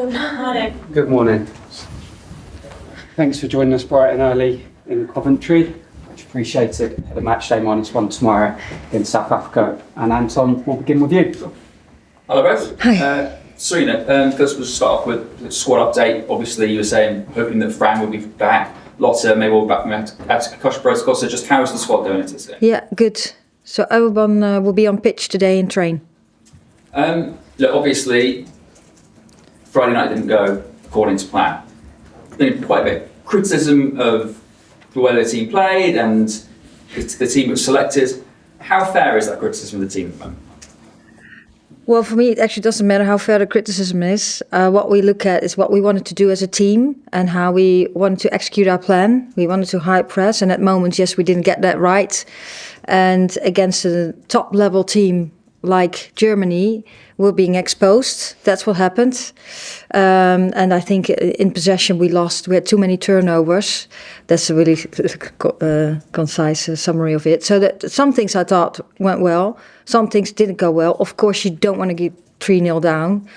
Morning. Good morning. Thanks for joining us bright and early in Coventry. Much appreciated. The match day -1 tomorrow in South Africa. And Anton, we'll begin with you. Hello both. Hi. Sarina, first we'll start off with the squad update. Obviously you were saying hoping that Fran will be back. Lotta maybe we'll be back from concussion protocol. So just how is the squad going into this game? Yeah, good. So everyone will be on pitch today and train. Look, obviously Friday night didn't go according to plan. There's quite a bit of criticism of the way the team played and the team was selected. How fair is that criticism of the team at the moment? Well, for me, it actually doesn't matter how fair the criticism is. What we look at is what we wanted to do as a team and how we wanted to execute our plan. We wanted to high press, and at moments, yes, we didn't get that right. And against a top-level team like Germany, we're being exposed. That's what happened. And I think in possession we lost. We had too many turnovers. That's a really concise summary of it. So that some things I thought went well. Some things didn't go well. Of course, you don't want to get 3-0 down.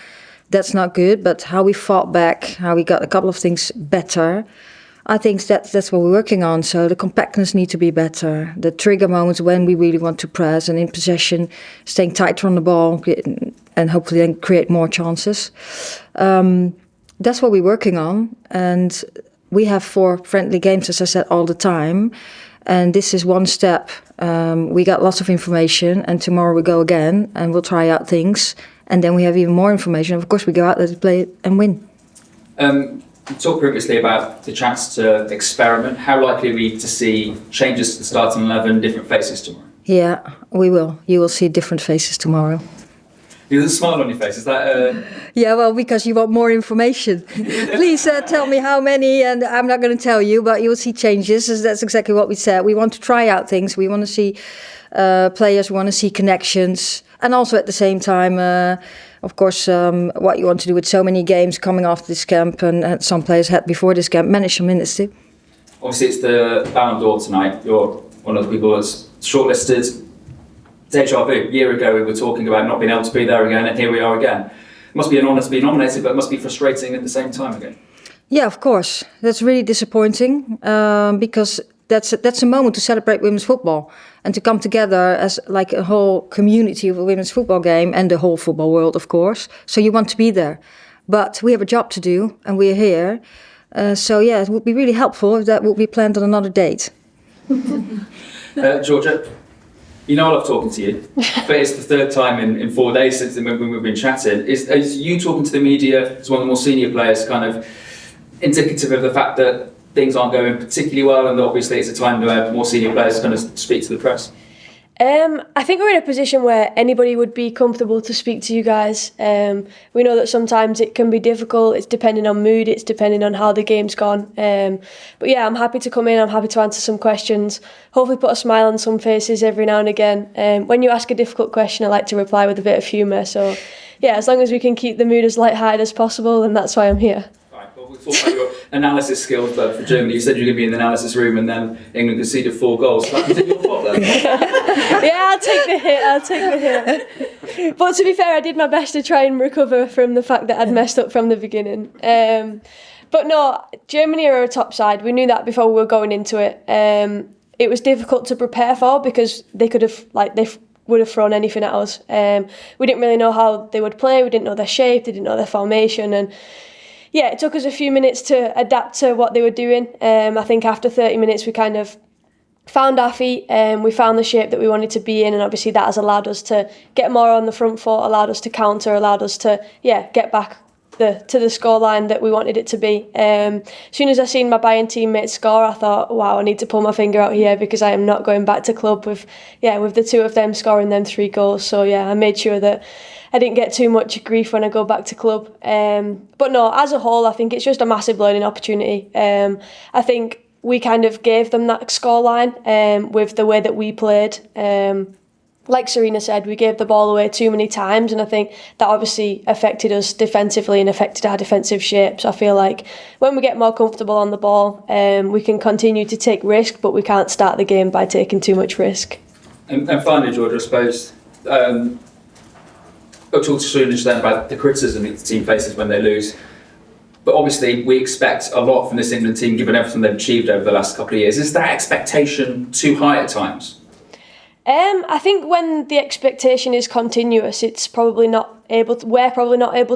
That's not good. But how we fought back, how we got a couple of things better, I think that's what we're working on. So the compactness needs to be better. The trigger moments when we really want to press and in possession, staying tighter on the ball and hopefully then create more chances. That's what we're working on. And we have 4 friendly games, as I said, all the time. And this is one step. We got lots of information and tomorrow we go again and we'll try out things. And then we have even more information. Of course, we go out there to play and win. You talked previously about the chance to experiment. How likely are we to see changes to the starting 11, different faces tomorrow? Yeah, we will. You will see different faces tomorrow. There's a smile on your face. Is that? Yeah, well, because you want more information. Please tell me how many, and I'm not going to tell you, but you will see changes. That's exactly what we said. We want to try out things. We want to see players. We want to see connections, and also at the same time, of course, what you want to do with so many games coming after this camp, and some players had before this camp, manage some minutes too. Obviously, it's the Ballon d'Or tonight. You're one of the people that's shortlisted. Deja vu. A year ago, we were talking about not being able to be there again, and here we are again. It must be an honour to be nominated, but it must be frustrating at the same time again. Yeah, of course. That's really disappointing because that's a moment to celebrate women's football and to come together as like a whole community of a women's football game and the whole football world, of course. So you want to be there. But we have a job to do and we're here. So yeah, it would be really helpful if that would be planned on another date. Georgia, you know I love talking to you, but it's the 3rd time in 4 days since when we've been chatting. Is you talking to the media as one of the more senior players kind of indicative of the fact that things aren't going particularly well and that obviously it's a time where more senior players kind of speak to the press? I think we're in a position where anybody would be comfortable to speak to you guys. We know that sometimes it can be difficult. It's depending on mood. It's depending on how the game's gone. But yeah, I'm happy to come in. I'm happy to answer some questions. Hopefully put a smile on some faces every now and again. When you ask a difficult question, I like to reply with a bit of humour. So yeah, as long as we can keep the mood as light-hearted as possible, then that's why I'm here. We'll talk about your analysis skills, but for Germany, you said you were going to be in the analysis room and then England conceded 4 goals. That was your fault then? Yeah, I'll take the hit. But to be fair, I did my best to try and recover from the fact that I'd messed up from the beginning. But no, Germany are a top side. We knew that before we were going into it. It was difficult to prepare for because they would have thrown anything at us. We didn't really know how they would play. We didn't know their shape. They didn't know their formation. And yeah, it took us a few minutes to adapt to what they were doing. I think after 30 minutes, we kind of found our feet. We found the shape that we wanted to be in, and obviously that has allowed us to get more on the front foot, allowed us to counter, allowed us to get back to the scoreline that we wanted it to be. As soon as I seen my Bayern teammates score, I thought, wow, I need to pull my finger out here because I am not going back to club with the 2 of them scoring them 3 goals. So yeah, I made sure that I didn't get too much grief when I go back to club. But no, as a whole, I think it's just a massive learning opportunity. I think we kind of gave them that scoreline with the way that we played. Like Sarina said, we gave the ball away too many times, and I think that obviously affected us defensively and affected our defensive shape. So I feel like when we get more comfortable on the ball, we can continue to take risk, but we can't start the game by taking too much risk. And finally, Georgia, I suppose, talked to Sarina just then about the criticism the team faces when they lose. But obviously, we expect a lot from this England team, given everything they've achieved over the last couple of years. Is that expectation too high at times? I think when the expectation is continuous, we're probably not able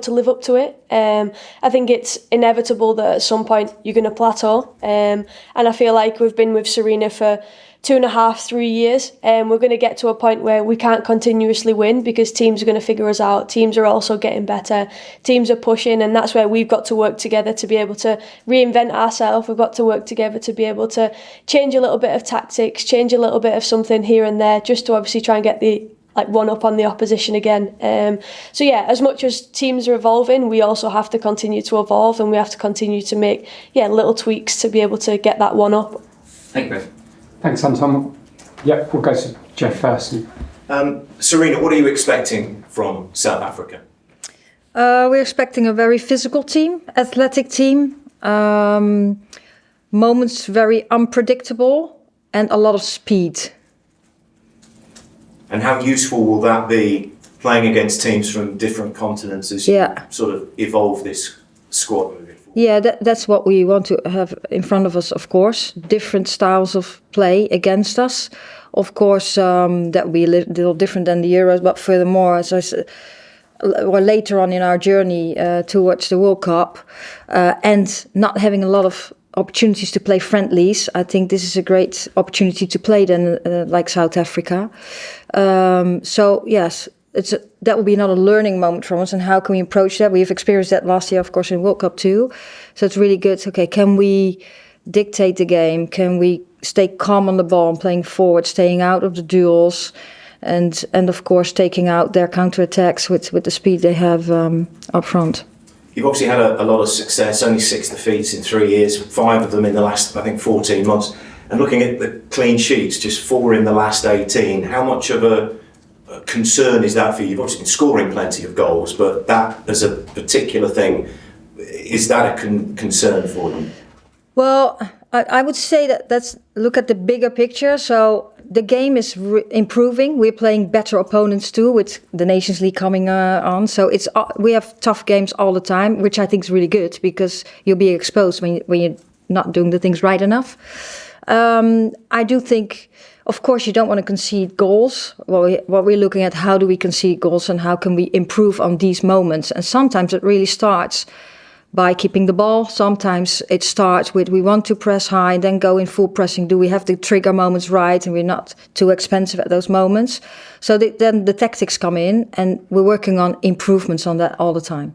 to live up to it. I think it's inevitable that at some point you're going to plateau. And I feel like we've been with Sarina for 2.5, 3 years, and we're going to get to a point where we can't continuously win because teams are going to figure us out. Teams are also getting better. Teams are pushing, and that's where we've got to work together to be able to reinvent ourselves. We've got to work together to be able to change a little bit of tactics, change a little bit of something here and there, just to obviously try and get the one up on the opposition again. So yeah, as much as teams are evolving, we also have to continue to evolve, and we have to continue to make little tweaks to be able to get that one up. Thank you. Thanks, Anton. Yeah, we'll go to Jeff first. Sarina, what are you expecting from South Africa? We're expecting a very physical team, athletic team, moments very unpredictable, and a lot of speed. And how useful will that be playing against teams from different continents as you sort of evolve this squad moving forward? Yeah, that's what we want to have in front of us, of course. Different styles of play against us. Of course, that will be a little different than the Euros, but furthermore, as I said, or later on in our journey towards the World Cup, and not having a lot of opportunities to play friendlies, I think this is a great opportunity to play then, like South Africa. So yes, that will be another learning moment for us, and how can we approach that? We've experienced that last year, of course, in World Cup too. So it's really good. Okay, can we dictate the game? Can we stay calm on the ball and playing forward, staying out of the duels, and of course taking out their counter-attacks with the speed they have up front. You've obviously had a lot of success, only 6 defeats in 3 years, 5 of them in the last, I think, 14 months. And looking at the clean sheets, just 4 in the last 18, how much of a concern is that for you? You've obviously been scoring plenty of goals, but that as a particular thing, is that a concern for you? Well, I would say that's look at the bigger picture. So the game is improving. We're playing better opponents too, with the Nations League coming on. So we have tough games all the time, which I think is really good because you'll be exposed when you're not doing the things right enough. I do think, of course, you don't want to concede goals. What we're looking at, how do we concede goals and how can we improve on these moments? And sometimes it really starts by keeping the ball. Sometimes it starts with we want to press high, then go in full pressing. Do we have the trigger moments right, and we're not too expensive at those moments? So then the tactics come in, and we're working on improvements on that all the time.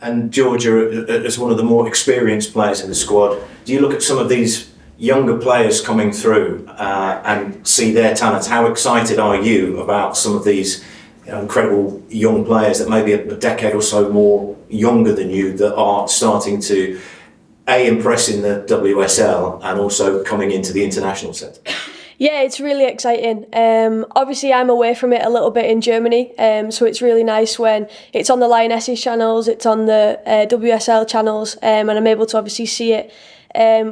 And Georgia, as one of the more experienced players in the squad, do you look at some of these younger players coming through and see their talents? How excited are you about some of these incredible young players that may be a decade or so more younger than you that are starting to impress in the WSL and also coming into the international set? Yeah, it's really exciting. Obviously, I'm away from it a little bit in Germany, so it's really nice when it's on the Lionesses channels, it's on the WSL channels, and I'm able to obviously see it.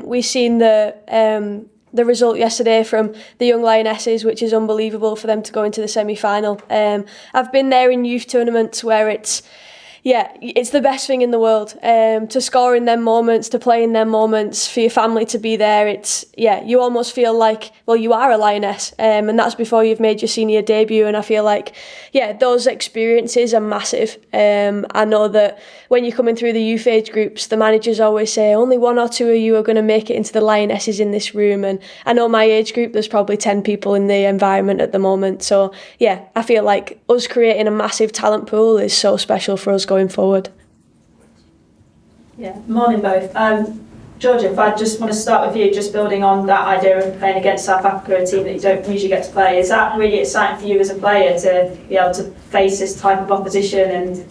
We've seen the result yesterday from the young Lionesses, which is unbelievable for them to go into the semi-final. I've been there in youth tournaments where it's the best thing in the world, to score in them moments, to play in them moments, for your family to be there. You almost feel like, well, you are a Lioness, and that's before you've made your senior debut. And I feel like, those experiences are massive. I know that when you're coming through the youth age groups, the managers always say only 1 or 2 of you are going to make it into the Lionesses in this room. And I know my age group, there's probably 10 people in the environment at the moment. So I feel like us creating a massive talent pool is so special for us going forward. Yeah, morning both. Georgia, if I just want to start with you, just building on that idea of playing against South Africa, a team that you don't usually get to play, is that really exciting for you as a player to be able to face this type of opposition? And,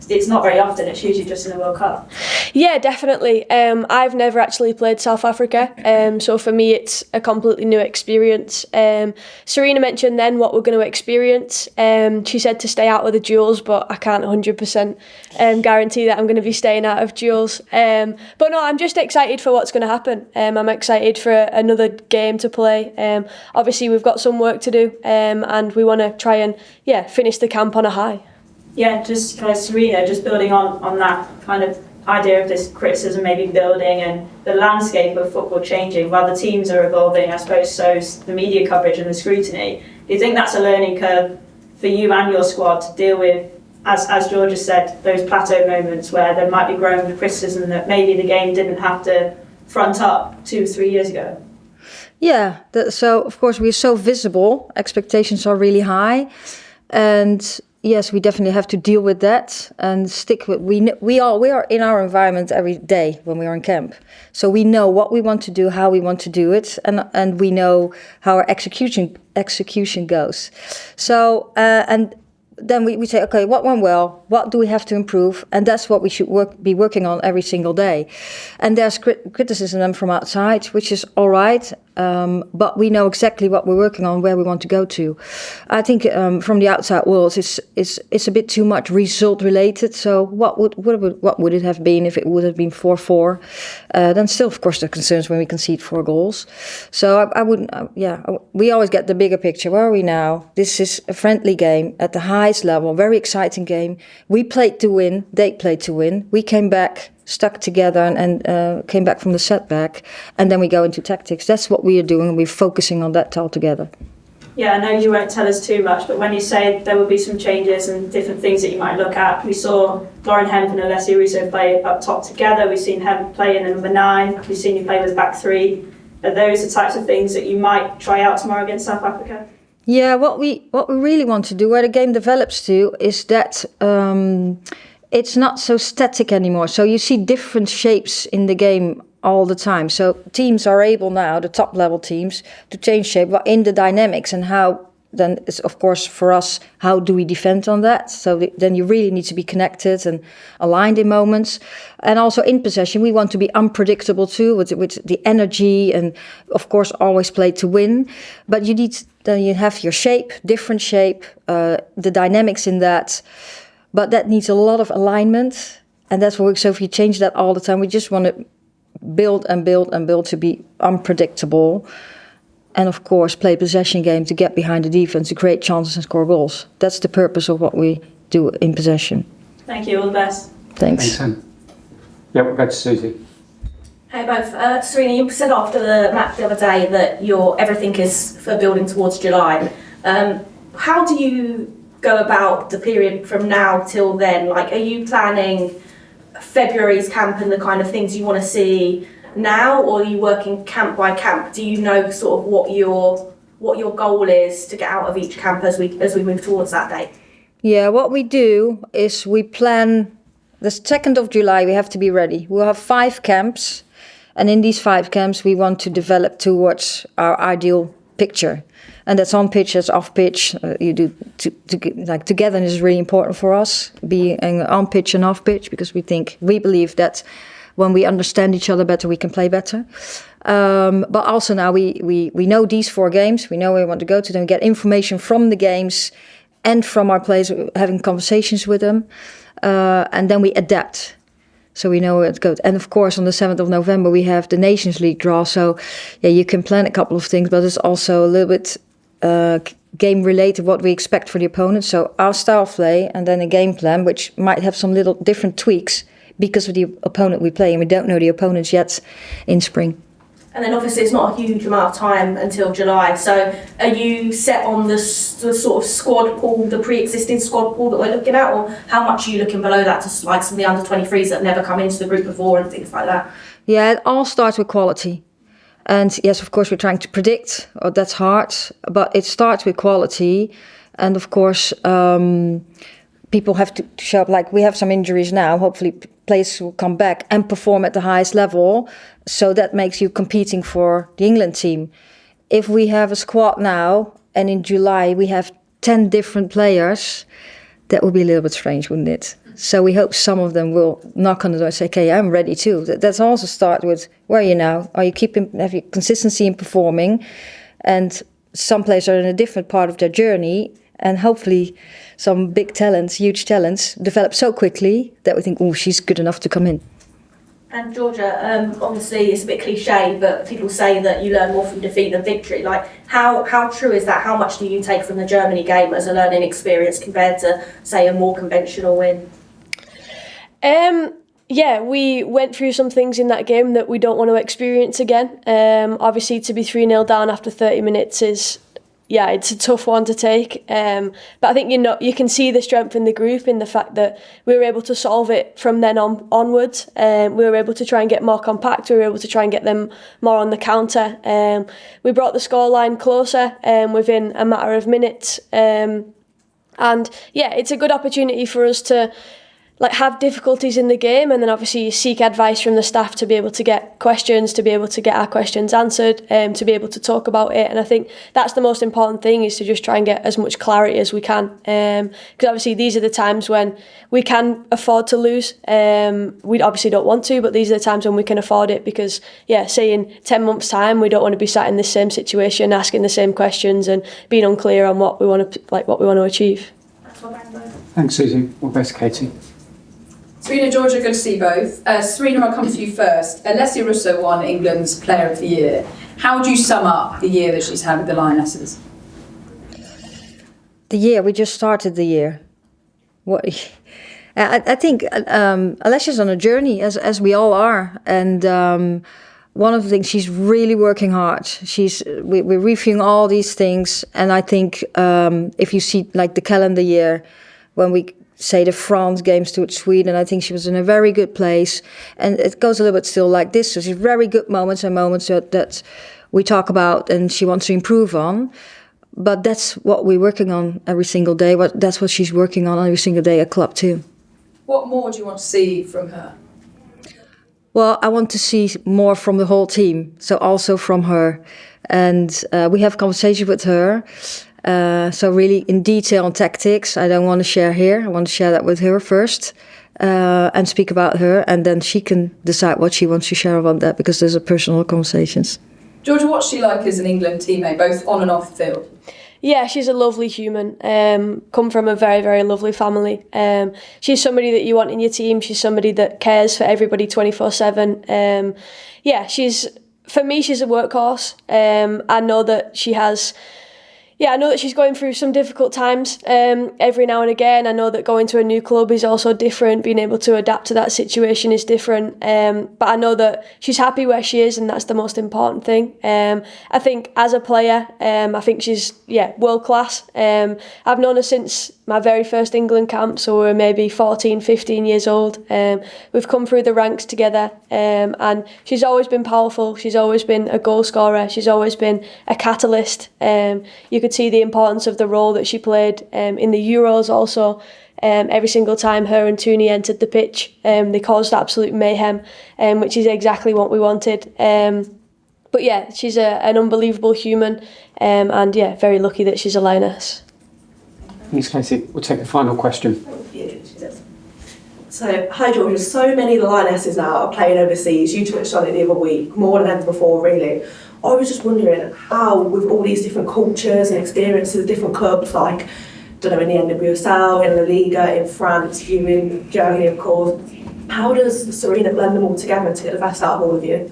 it's not very often, it's usually just in the World Cup. Yeah, definitely. I've never actually played South Africa, so for me it's a completely new experience. Sarina mentioned then what we're going to experience. She said to stay out of the duels, but I can't 100% guarantee that I'm going to be staying out of duels. But no, I'm just excited for what's going to happen. I'm excited for another game to play. Obviously, we've got some work to do, and we want to try and finish the camp on a high. Yeah, just kind of Sarina, just building on that kind of idea of this criticism maybe building and the landscape of football changing while the teams are evolving, I suppose so's the media coverage and the scrutiny. Do you think that's a learning curve for you and your squad to deal with, as Georgia said, those plateau moments where there might be growing criticism that maybe the game didn't have to front up 2-3 years ago? Yeah, so of course we're so visible, expectations are really high, and yes, we definitely have to deal with that and stick with. We are in our environment every day when we are in camp, so we know what we want to do, how we want to do it, and we know how our execution goes. So and then we say, okay, what went well? What do we have to improve? And that's what we should be working on every single day. And there's criticism from outside, which is all right, but we know exactly what we're working on, where we want to go to. I think from the outside world, it's a bit too much result related. So what would it have been if it would have been 4-4? Then still, of course, there are concerns when we concede 4 goals. So I wouldn't. We always get the bigger picture. Where are we now? This is a friendly game at the highest level, very exciting game. We played to win. They played to win. We came back, stuck together, and came back from the setback, and then we go into tactics. That's what we are doing, and we're focusing on that all together. Yeah, I know you won't tell us too much, but when you say there will be some changes and different things that you might look at, we saw Lauren Hemp and Alessia Russo play up top together. We've seen Hemp play in the number 9. We've seen you play with back 3. Are those the types of things that you might try out tomorrow against South Africa? Yeah, what we really want to do, where the game develops to, is that it's not so static anymore. So you see different shapes in the game all the time. So teams are able now, the top level teams, to change shape, but in the dynamics, and how then it's of course for us, how do we defend on that? So then you really need to be connected and aligned in moments. And also in possession, we want to be unpredictable too, with the energy, and of course always play to win. But then you have your shape, different shape, the dynamics in that. But that needs a lot of alignment, and that's what so if you change that all the time, we just want to build and build and build to be unpredictable. And of course, play possession game to get behind the defense, to create chances and score goals. That's the purpose of what we do in possession. Thank you, all the best. Thanks. Yeah, we'll go to Susie. Hey both. Sarina, you said after the match the other day that everything is for building towards July. How do you go about the period from now till then? Like, are you planning February's camp and the kind of things you want to see now, or are you working camp by camp? Do you know sort of what your goal is to get out of each camp as we move towards that date? Yeah, what we do is we plan the 2nd of July, we have to be ready. We'll have 5 camps, and in these 5 camps we want to develop towards our ideal picture. And that's on pitch, that's off pitch. You do togetherness is really important for us, being on pitch and off pitch, because we believe that when we understand each other better, we can play better. But also now we know these 4 games. We know where we want to go to them. We get information from the games and from our players, having conversations with them. And then we adapt. So we know where it goes. And of course, on the 7th of November, we have the Nations League draw. So yeah, you can plan a couple of things, but it's also a little bit game related, what we expect for the opponent. So our style of play, and then a game plan, which might have some little different tweaks because of the opponent we play, and we don't know the opponents yet in spring. And then obviously it's not a huge amount of time until July, so are you set on the sort of squad pool, the pre-existing squad pool that we're looking at, or how much are you looking below that to like some of the under-23s that have never come into the group before and things like that? Yeah, it all starts with quality. And yes, of course, we're trying to predict, that's hard, but it starts with quality. And of course, people have to show up. Like, we have some injuries now, hopefully players will come back and perform at the highest level. So that makes you competing for the England team. If we have a squad now, and in July we have 10 different players, that would be a little bit strange, wouldn't it? So we hope some of them will knock on the door and say, okay, I'm ready too. That's also start with, where are you now? Are you have you consistency in performing? And some players are in a different part of their journey, and hopefully some big talents, huge talents, develop so quickly that we think, oh, she's good enough to come in. And Georgia, obviously it's a bit cliche, but people say that you learn more from defeat than victory. Like, how true is that? How much do you take from the Germany game as a learning experience compared to, say, a more conventional win? Yeah, we went through some things in that game that we don't want to experience again. Obviously, to be 3-0 down after 30 minutes is, yeah, it's a tough one to take. But I think you can see the strength in the group in the fact that we were able to solve it from then onwards. We were able to try and get more compact. We were able to try and get them more on the counter. We brought the scoreline closer within a matter of minutes. And yeah, it's a good opportunity for us to have difficulties in the game, and then obviously seek advice from the staff to be able to get questions, to be able to get our questions answered, to be able to talk about it. And I think that's the most important thing, is to just try and get as much clarity as we can, because obviously these are the times when we can afford to lose. We obviously don't want to, but these are the times when we can afford it, because say in 10 months time we don't want to be sat in the same situation asking the same questions and being unclear on what we want to achieve. Thanks, Susie. All the best, Katie. Sarina, Georgia, good to see you both. Sarina, I'll come to you first. Alessia Russo won England's Player of the Year. How would you sum up the year that she's had with the Lionesses? The year, we just started the year. I think Alessia's on a journey, as we all are. And one of the things, she's really working hard. We're reviewing all these things. And I think if you see the calendar year, when we say the France games to Sweden, I think she was in a very good place, and it goes a little bit still like this. So she's very good moments and moments that we talk about and she wants to improve on, but that's what we're working on every single day. That's what she's working on every single day at club too. What more do you want to see from her? Well, I want to see more from the whole team, so also from her, and we have conversations with her. So really in detail on tactics, I don't want to share here. I want to share that with her first and speak about her, and then she can decide what she wants to share about that, because there's a personal conversations. Georgia, what's she like as an England teammate, both on and off the field? Yeah, she's a lovely human. Come from a very, very lovely family. She's somebody that you want in your team. She's somebody that cares for everybody 24/7. For me, she's a workhorse. I know that she has. Yeah, I know that she's going through some difficult times every now and again. I know that going to a new club is also different. Being able to adapt to that situation is different. But I know that she's happy where she is, and that's the most important thing. I think as a player, I think she's world class. I've known her since my very first England camp, so we were maybe 14, 15 years old. We've come through the ranks together, and she's always been powerful. She's always been a goal scorer. She's always been a catalyst. You could see the importance of the role that she played in the Euros also. Every single time her and Tooney entered the pitch, they caused absolute mayhem, which is exactly what we wanted. But yeah, she's an unbelievable human, and very lucky that she's a Lioness. Thanks, Katie. We'll take the final question. So, hi Georgia, so many of the Lionesses now are playing overseas. You touched on it the other week, more than ever before really. I was just wondering how, with all these different cultures and experiences, different clubs like, in the NWSL, in La Liga, in France, you in Germany of course, how does Sarina blend them all together to get the best out of all of you?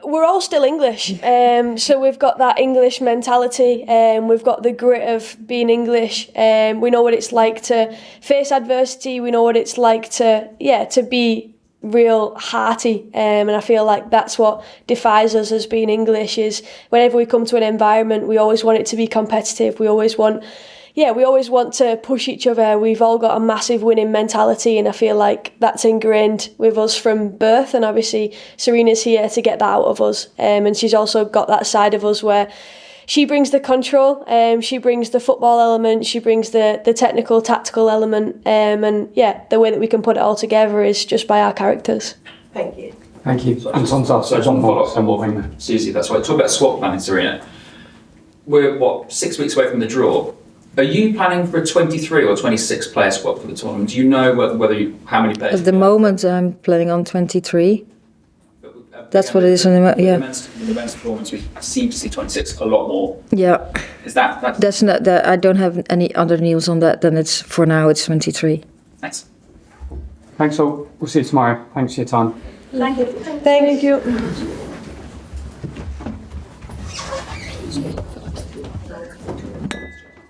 We're all still English, so we've got that English mentality, we've got the grit of being English, we know what it's like to face adversity, we know what it's like to be real hearty, and I feel like that's what defines us as being English, is whenever we come to an environment we always want it to be competitive, we always want to push each other. We've all got a massive winning mentality, and I feel like that's ingrained with us from birth, and obviously Sarina's here to get that out of us, and she's also got that side of us where she brings the control, she brings the football element, she brings the technical, tactical element, and the way that we can put it all together is just by our characters. Thank you. Thank you. So John follow-up on what Susie, that's why. Talk about swap planning, Sarina. We're 6 weeks away from the draw. Are you planning for a 23 or 26 player squad for the tournament? Do you know how many players? At the moment, I'm planning on 23. That's what it is on the yeah. The men's performance, we seem to see 26 a lot more. Yeah. Is that? That's not that. I don't have any other news on that. Then it's for now. It's 23. Thanks. Thanks all. We'll see you tomorrow. Thanks for your time. Thank you. Thank you.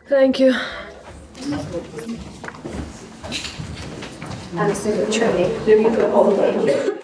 Thank you. And so training.